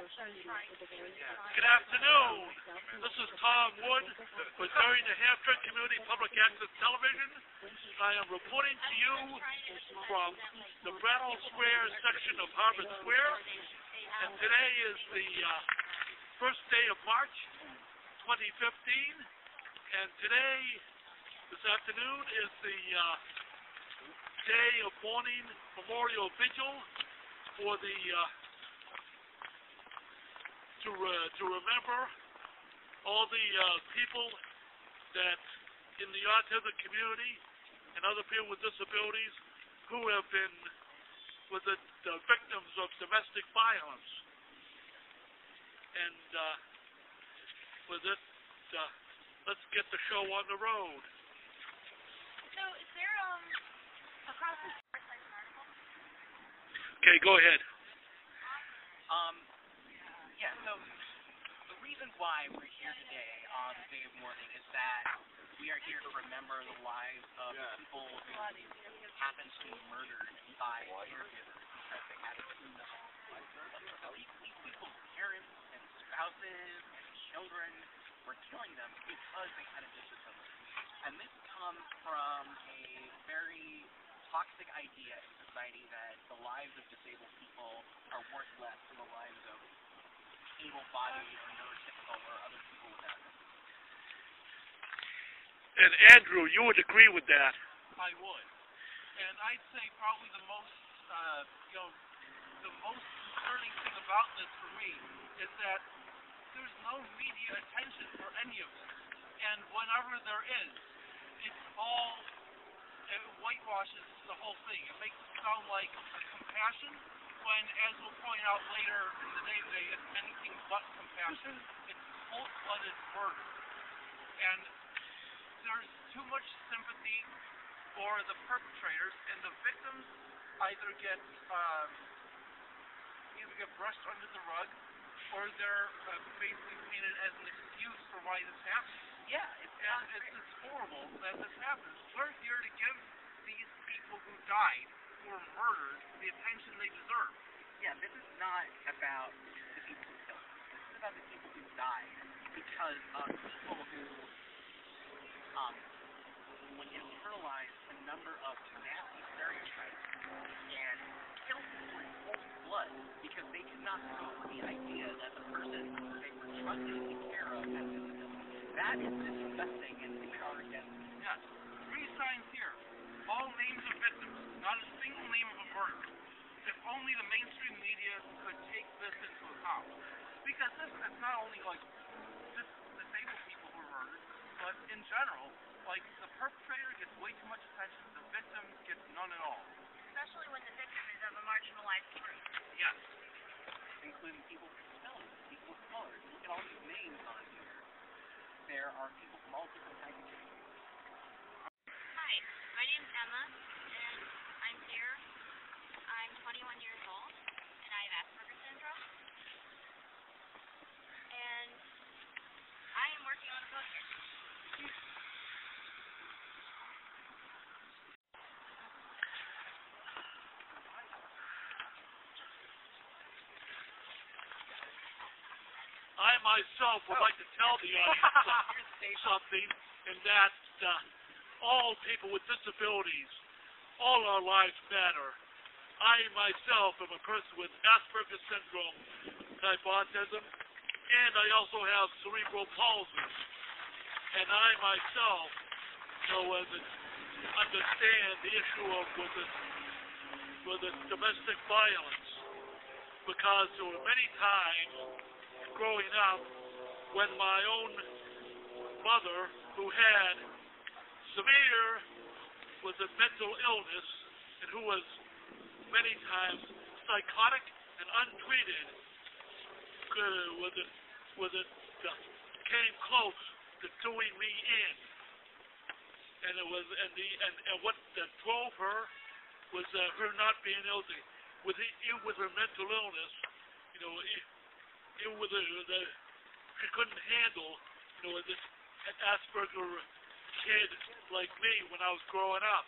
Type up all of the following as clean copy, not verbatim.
Good afternoon. This is Tom Wood with New Hampshire Community Public Access Television. I am reporting to you from the Brattle Square section of Harvard Square. And today is the first day of March 2015. And today, this afternoon, is the day of Mourning Memorial Vigil for the to remember all the people that in the autism community and other people with disabilities who have been with the victims of domestic violence. And with it, let's get the show on the road. So is there across the article? Okay, go ahead. Yeah, so the reason why we're here today on the day of mourning is that we are here to remember the lives of people who happen to be murdered by caregivers because they haven't seen them. These people's parents and spouses and children were killing them because they had a disability. And this comes from a very toxic idea in society that the lives of disabled people are worth less than the lives of able-bodied or neurotypical or other people without them. And Andrew, you would agree with that? I would. And I'd say probably the most, the most concerning thing about this for me is that there's no media attention for any of this. And whenever there is, it whitewashes the whole thing. It makes it sound like a compassion, when, as we'll point out later in the day today, it's anything but compassion. It's cold-blooded murder. And there's too much sympathy for the perpetrators, and the victims either get brushed under the rug, or they're basically painted as an excuse for why this happened. Yeah, it's horrible that this happens. We're here to give these people who died, who were murdered, the attention they deserve. Yeah, this is not about the people who killed them. This is about the people who died because of people who would internalize a number of nasty stereotypes and kill people in cold blood because they could not cope with the idea that the person they were trusted to take care of had disability. That is disgusting and power against them. Yes. 3 signs here. All names of victims, not a single name of a murder. If only the mainstream media could take this into account. Because it's not only like just disabled people who are murdered, but in general, like the perpetrator gets way too much attention, the victim gets none at all. Especially when the victim is of a marginalized group. Yes. Including people with disabilities, people with colors. Look at all these names on here. There are people from all different kinds of communities. Hi, my name's Emma, and I'm here. I'm 21 years old, and I have Asperger's syndrome. And I am working on a poster. I myself would like to tell the audience something, and that all people with disabilities, all our lives matter. I myself am a person with Asperger's syndrome type autism, and I also have cerebral palsy. And I myself understand the issue of with the domestic violence, because there were many times growing up when my own mother, who had severe with a mental illness and who was many times psychotic and untreated, came close to doing me in. And it was and what that drove her was her not being able to, even with her mental illness, even with she couldn't handle, an Asperger kid like me when I was growing up.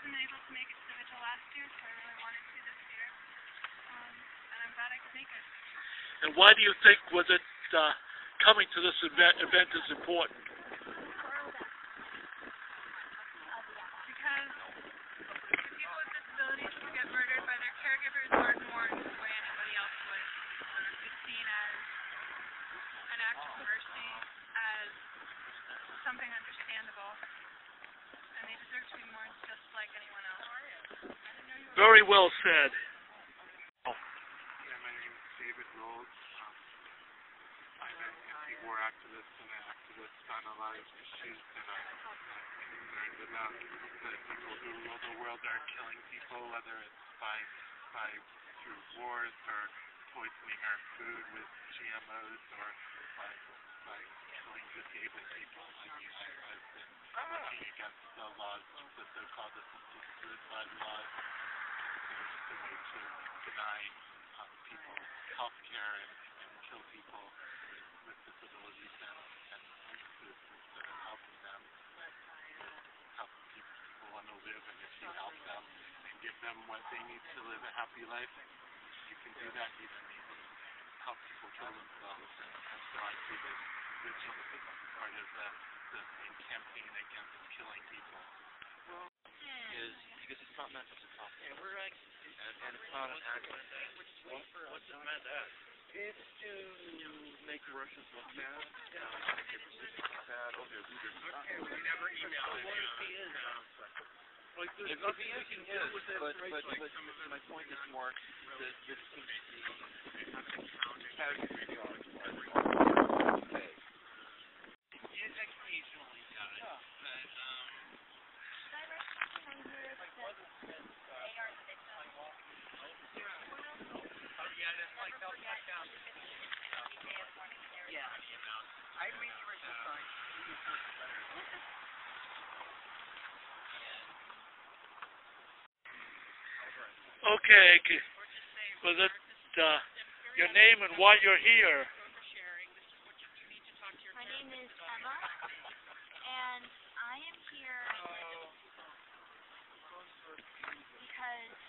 wasn't able to make it to the Vigil last year, so I really wanted to this year. And I'm glad I could make it. And why do you think was it coming to this event is important? Because people with disabilities who get murdered by their caregivers aren't mourned the way anybody else would. It's seen as an act of mercy, as something understandable, and they deserve to be mourned just like anyone else. Very well said. Yeah, my name is David Knowles. I'm an anti-war activist and an activist on a lot of issues, and I'm concerned about the people who rule the world are killing people, whether it's by through wars or poisoning our food with GMOs or by killing disabled people. I mean, I've been working against the laws, the so-called assisted suicide laws. They're just a way to deny people health care and kill people with disabilities and illnesses instead of helping them. Help people want to live, and if you help them and give them what they need to live a happy life, you can do that. You don't need to help people kill themselves. And so I see this Vigil as part of the main campaign against killing people. Is because it's not meant as a topic. And it's not an accident. What's it meant as? It's to make the Russians look bad. Make their position look bad. Oh, they're leaders. Okay, we never emailed him. Like If he is, he is. But my point is more that this seems to be casually okay. It occasionally does, but Yeah. I read the original sign. Okay, was it your name and why you're here? My name is Emma, and I am here because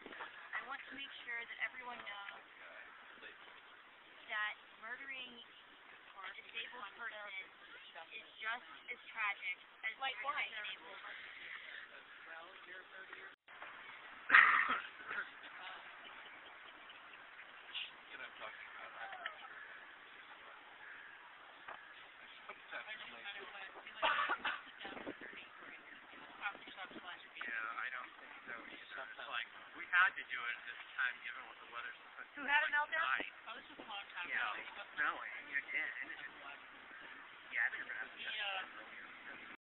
I want to make sure that everyone knows that murdering a disabled person is just as tragic as murdering a disabled person. yeah, I don't think so either. It's like we had to do it at this time given what the weather's supposed to be. Who had a meltdown? Oh, this was a long time ago. No, you did. Yeah, I remember.